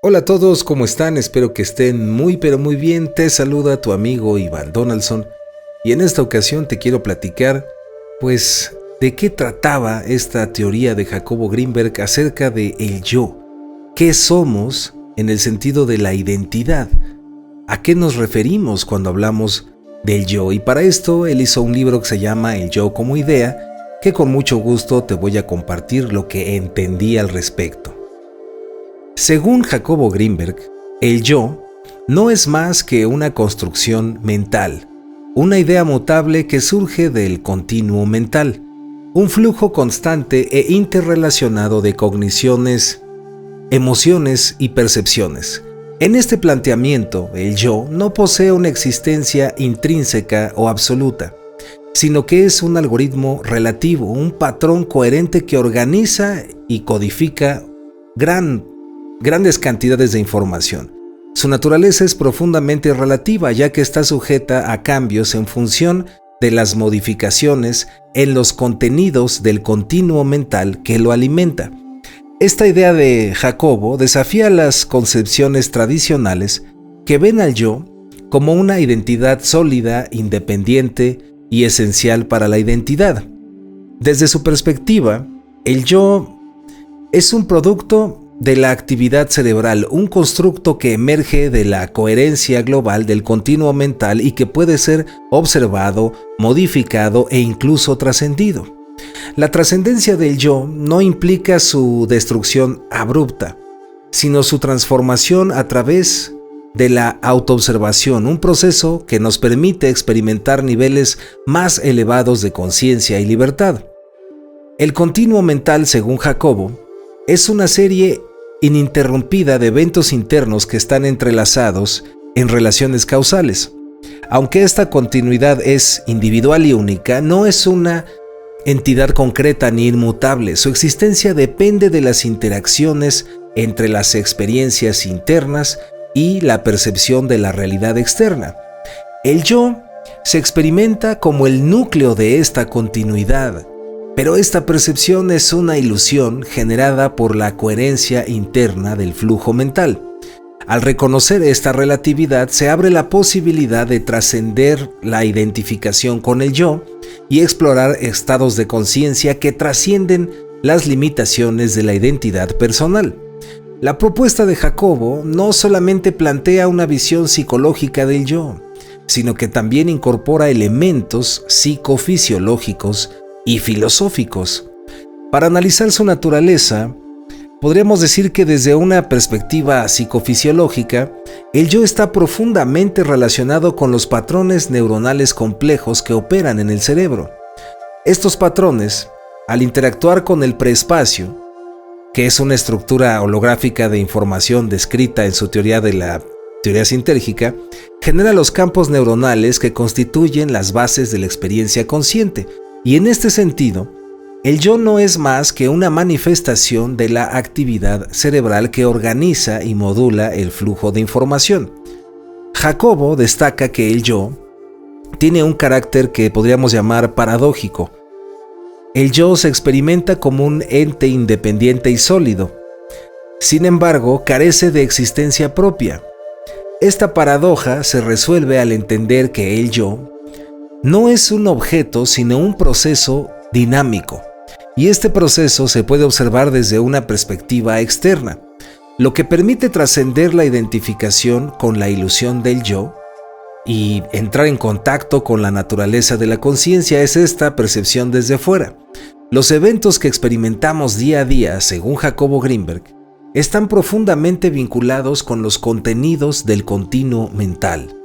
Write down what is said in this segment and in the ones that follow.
Hola a todos, ¿cómo están? Espero que estén muy pero muy bien. Te saluda tu amigo Iván Donaldson y en esta ocasión te quiero platicar, pues, de qué trataba esta teoría de Jacobo Greenberg acerca de el yo. ¿Qué somos en el sentido de la identidad? ¿A qué nos referimos cuando hablamos del yo? Y para esto él hizo un libro que se llama El yo como idea, que con mucho gusto te voy a compartir lo que entendí al respecto. Según Jacobo Greenberg, el yo no es más que una construcción mental, una idea mutable que surge del continuo mental, un flujo constante e interrelacionado de cogniciones, emociones y percepciones. En este planteamiento, el yo no posee una existencia intrínseca o absoluta, sino que es un algoritmo relativo, un patrón coherente que organiza y codifica grandes cantidades de información. Su naturaleza es profundamente relativa, ya que está sujeta a cambios en función de las modificaciones en los contenidos del continuo mental que lo alimenta. Esta idea de Jacobo desafía las concepciones tradicionales que ven al yo como una identidad sólida, independiente y esencial para la identidad. Desde su perspectiva, el yo es un producto de la actividad cerebral, un constructo que emerge de la coherencia global del continuo mental y que puede ser observado, modificado e incluso trascendido. La trascendencia del yo no implica su destrucción abrupta, sino su transformación a través de la autoobservación, un proceso que nos permite experimentar niveles más elevados de conciencia y libertad. El continuo mental, según Jacobo, es una serie ininterrumpida de eventos internos que están entrelazados en relaciones causales. Aunque esta continuidad es individual y única, no es una entidad concreta ni inmutable. Su existencia depende de las interacciones entre las experiencias internas y la percepción de la realidad externa. El yo se experimenta como el núcleo de esta continuidad, pero esta percepción es una ilusión generada por la coherencia interna del flujo mental. Al reconocer esta relatividad, se abre la posibilidad de trascender la identificación con el yo y explorar estados de conciencia que trascienden las limitaciones de la identidad personal. La propuesta de Jacobo no solamente plantea una visión psicológica del yo, sino que también incorpora elementos psicofisiológicos y filosóficos. Para analizar su naturaleza, podríamos decir que desde una perspectiva psicofisiológica, el yo está profundamente relacionado con los patrones neuronales complejos que operan en el cerebro. Estos patrones, al interactuar con el preespacio, que es una estructura holográfica de información descrita en su teoría de la teoría sintérgica, genera los campos neuronales que constituyen las bases de la experiencia consciente. Y en este sentido, el yo no es más que una manifestación de la actividad cerebral que organiza y modula el flujo de información. Jacobo destaca que el yo tiene un carácter que podríamos llamar paradójico. El yo se experimenta como un ente independiente y sólido. Sin embargo, carece de existencia propia. Esta paradoja se resuelve al entender que el yo no es un objeto, sino un proceso dinámico, y este proceso se puede observar desde una perspectiva externa, lo que permite trascender la identificación con la ilusión del yo y entrar en contacto con la naturaleza de la conciencia. Es esta percepción desde fuera. Los eventos que experimentamos día a día, según Jacobo Greenberg, están profundamente vinculados con los contenidos del continuo mental.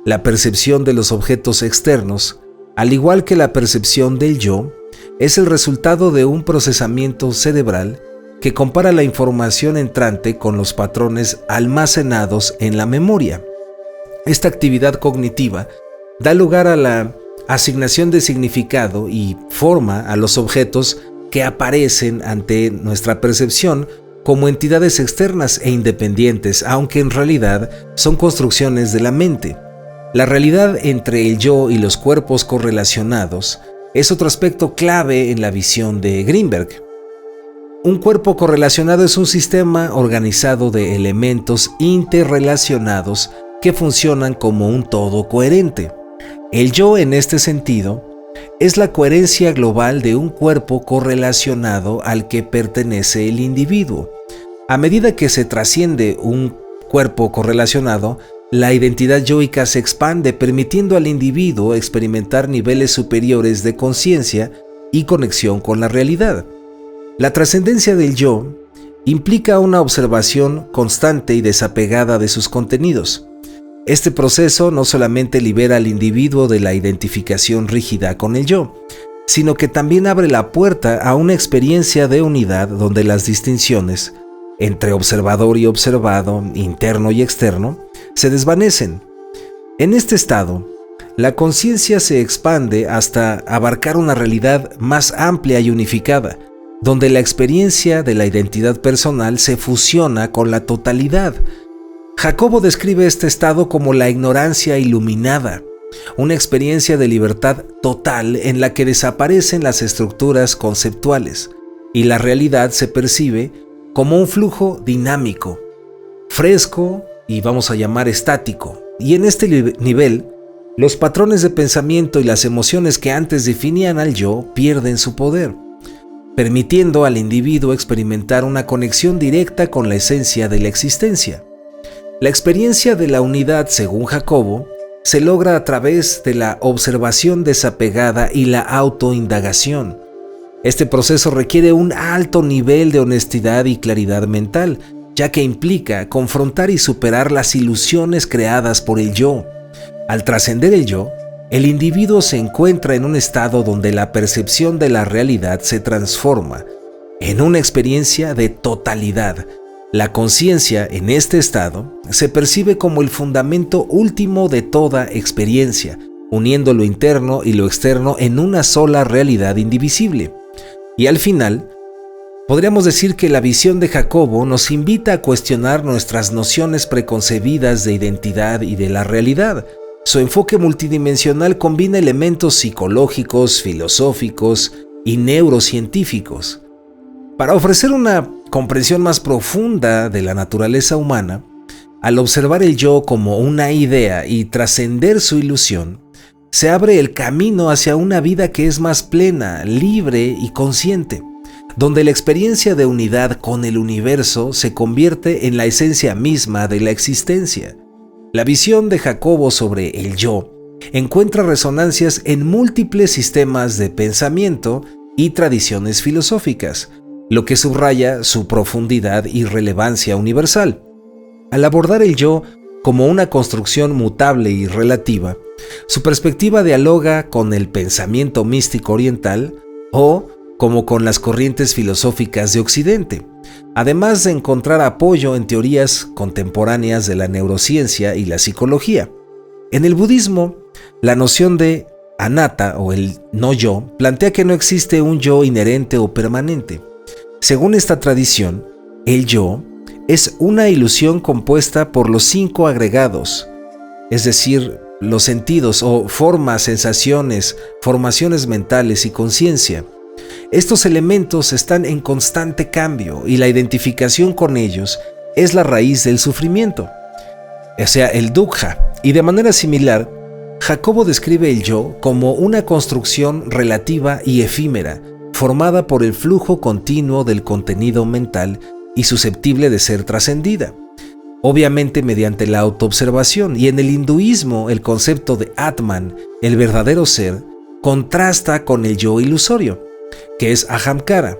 La percepción de los objetos externos, al igual que la percepción del yo, es el resultado de un procesamiento cerebral que compara la información entrante con los patrones almacenados en la memoria. Esta actividad cognitiva da lugar a la asignación de significado y forma a los objetos que aparecen ante nuestra percepción como entidades externas e independientes, aunque en realidad son construcciones de la mente. La realidad entre el yo y los cuerpos correlacionados es otro aspecto clave en la visión de Greenberg. Un cuerpo correlacionado es un sistema organizado de elementos interrelacionados que funcionan como un todo coherente. El yo, en este sentido, es la coherencia global de un cuerpo correlacionado al que pertenece el individuo. A medida que se trasciende un cuerpo correlacionado, la identidad yoica se expande, permitiendo al individuo experimentar niveles superiores de conciencia y conexión con la realidad. La trascendencia del yo implica una observación constante y desapegada de sus contenidos. Este proceso no solamente libera al individuo de la identificación rígida con el yo, sino que también abre la puerta a una experiencia de unidad donde las distinciones entre observador y observado, interno y externo, se desvanecen. En este estado, la conciencia se expande hasta abarcar una realidad más amplia y unificada, donde la experiencia de la identidad personal se fusiona con la totalidad. Jacobo describe este estado como la ignorancia iluminada, una experiencia de libertad total en la que desaparecen las estructuras conceptuales y la realidad se percibe como un flujo dinámico, fresco y vamos a llamar estático. Y en este nivel, los patrones de pensamiento y las emociones que antes definían al yo pierden su poder, permitiendo al individuo experimentar una conexión directa con la esencia de la existencia. La experiencia de la unidad, según Jacobo, se logra a través de la observación desapegada y la autoindagación. Este proceso requiere un alto nivel de honestidad y claridad mental, ya que implica confrontar y superar las ilusiones creadas por el yo. Al trascender el yo, el individuo se encuentra en un estado donde la percepción de la realidad se transforma en una experiencia de totalidad. La conciencia en este estado se percibe como el fundamento último de toda experiencia, uniendo lo interno y lo externo en una sola realidad indivisible. Y al final, podríamos decir que la visión de Jacobo nos invita a cuestionar nuestras nociones preconcebidas de identidad y de la realidad. Su enfoque multidimensional combina elementos psicológicos, filosóficos y neurocientíficos. Para ofrecer una comprensión más profunda de la naturaleza humana, al observar el yo como una idea y trascender su ilusión, se abre el camino hacia una vida que es más plena, libre y consciente, donde la experiencia de unidad con el universo se convierte en la esencia misma de la existencia. La visión de Jacobo sobre el yo encuentra resonancias en múltiples sistemas de pensamiento y tradiciones filosóficas, lo que subraya su profundidad y relevancia universal. Al abordar el yo como una construcción mutable y relativa, su perspectiva dialoga con el pensamiento místico oriental o como con las corrientes filosóficas de Occidente, además de encontrar apoyo en teorías contemporáneas de la neurociencia y la psicología. En el budismo, la noción de anatta o el no yo plantea que no existe un yo inherente o permanente. Según esta tradición, el yo es una ilusión compuesta por los 5 agregados, es decir, los sentidos o formas, sensaciones, formaciones mentales y conciencia. Estos elementos están en constante cambio y la identificación con ellos es la raíz del sufrimiento, o sea, el dukkha. Y de manera similar, Jacobo describe el yo como una construcción relativa y efímera, formada por el flujo continuo del contenido mental y susceptible de ser trascendida, obviamente mediante la autoobservación. Y en el hinduismo, el concepto de Atman, el verdadero ser, contrasta con el yo ilusorio, que es Ahamkara.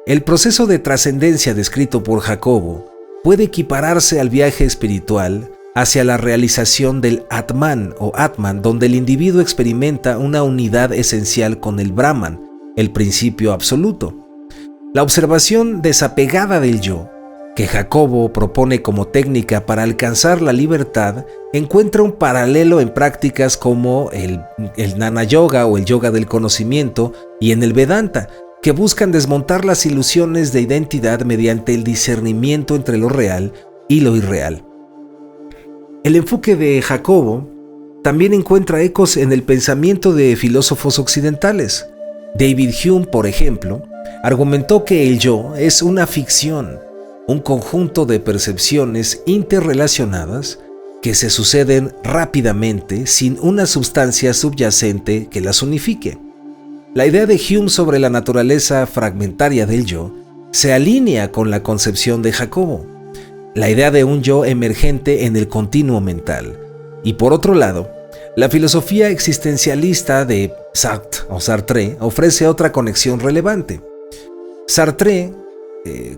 El proceso de trascendencia descrito por Jacobo puede equipararse al viaje espiritual hacia la realización del Atman o Atman, donde el individuo experimenta una unidad esencial con el Brahman, el principio absoluto. La observación desapegada del yo, que Jacobo propone como técnica para alcanzar la libertad, encuentra un paralelo en prácticas como el Jnana Yoga o el yoga del conocimiento y en el Vedanta, que buscan desmontar las ilusiones de identidad mediante el discernimiento entre lo real y lo irreal. El enfoque de Jacobo también encuentra ecos en el pensamiento de filósofos occidentales. David Hume, por ejemplo, argumentó que el yo es una ficción, un conjunto de percepciones interrelacionadas que se suceden rápidamente sin una sustancia subyacente que las unifique. La idea de Hume sobre la naturaleza fragmentaria del yo se alinea con la concepción de Jacobo, la idea de un yo emergente en el continuo mental. Y por otro lado, la filosofía existencialista de Sartre ofrece otra conexión relevante. Sartre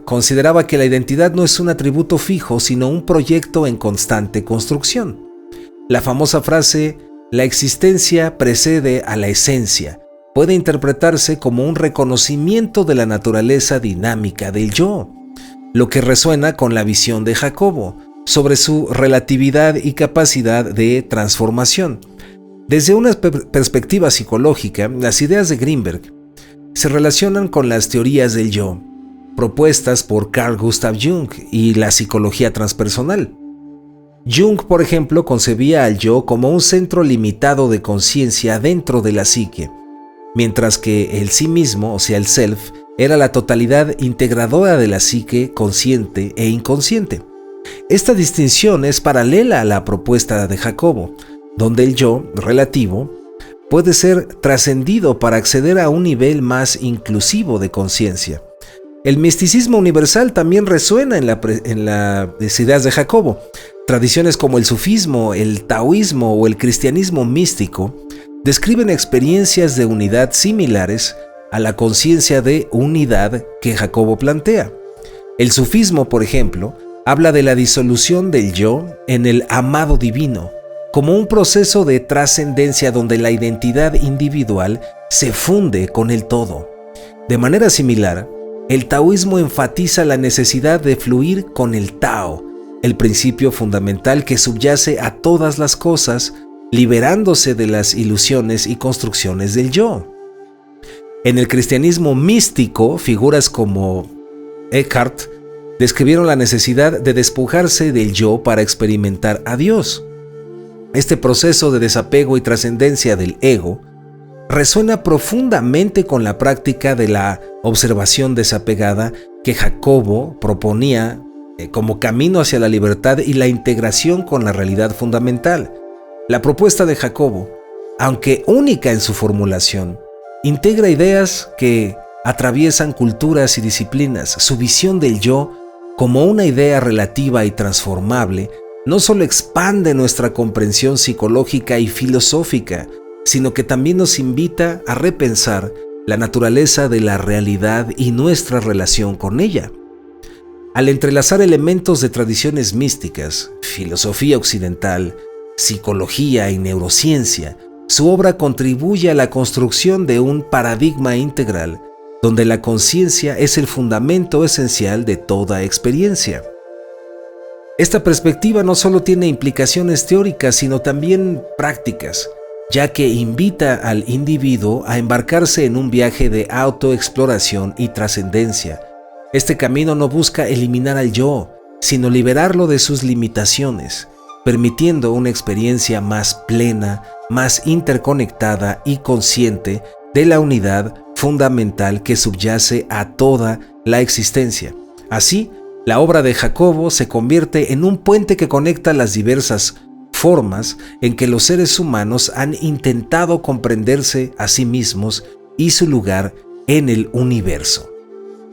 consideraba que la identidad no es un atributo fijo, sino un proyecto en constante construcción. La famosa frase, la existencia precede a la esencia, puede interpretarse como un reconocimiento de la naturaleza dinámica del yo, lo que resuena con la visión de Jacobo sobre su relatividad y capacidad de transformación. Desde una perspectiva psicológica, las ideas de Greenberg se relacionan con las teorías del yo, propuestas por Carl Gustav Jung y la psicología transpersonal. Jung, por ejemplo, concebía al yo como un centro limitado de conciencia dentro de la psique, mientras que el sí mismo, o sea el self, era la totalidad integradora de la psique consciente e inconsciente. Esta distinción es paralela a la propuesta de Jacobo, donde el yo relativo puede ser trascendido para acceder a un nivel más inclusivo de conciencia. El misticismo universal también resuena en las ideas de Jacobo. Tradiciones como el sufismo, el taoísmo o el cristianismo místico describen experiencias de unidad similares a la conciencia de unidad que Jacobo plantea. El sufismo, por ejemplo, habla de la disolución del yo en el amado divino, como un proceso de trascendencia donde la identidad individual se funde con el todo. De manera similar, el taoísmo enfatiza la necesidad de fluir con el Tao, el principio fundamental que subyace a todas las cosas, liberándose de las ilusiones y construcciones del yo. En el cristianismo místico, figuras como Eckhart describieron la necesidad de despojarse del yo para experimentar a Dios. Este proceso de desapego y trascendencia del ego resuena profundamente con la práctica de la observación desapegada que Jacobo proponía como camino hacia la libertad y la integración con la realidad fundamental. La propuesta de Jacobo, aunque única en su formulación, integra ideas que atraviesan culturas y disciplinas. Su visión del yo como una idea relativa y transformable no solo expande nuestra comprensión psicológica y filosófica, sino que también nos invita a repensar la naturaleza de la realidad y nuestra relación con ella. Al entrelazar elementos de tradiciones místicas, filosofía occidental, psicología y neurociencia, su obra contribuye a la construcción de un paradigma integral donde la conciencia es el fundamento esencial de toda experiencia. Esta perspectiva no solo tiene implicaciones teóricas, sino también prácticas, ya que invita al individuo a embarcarse en un viaje de autoexploración y trascendencia. Este camino no busca eliminar al yo, sino liberarlo de sus limitaciones, permitiendo una experiencia más plena, más interconectada y consciente de la unidad fundamental que subyace a toda la existencia. Así, la obra de Jacobo se convierte en un puente que conecta las diversas formas en que los seres humanos han intentado comprenderse a sí mismos y su lugar en el universo.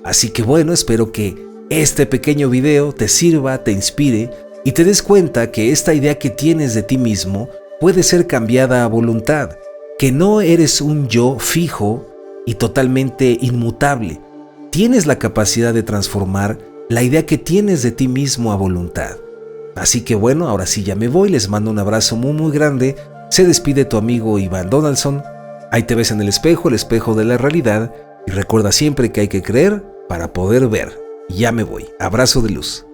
Así que bueno, espero que este pequeño video te sirva, te inspire y te des cuenta que esta idea que tienes de ti mismo puede ser cambiada a voluntad, que no eres un yo fijo y totalmente inmutable. Tienes la capacidad de transformar la idea que tienes de ti mismo a voluntad. Así que bueno, ahora sí ya me voy, les mando un abrazo muy grande. Se despide tu amigo Iván Donaldson. Ahí te ves en el espejo de la realidad, y recuerda siempre que hay que creer para poder ver. Ya me voy. Abrazo de luz.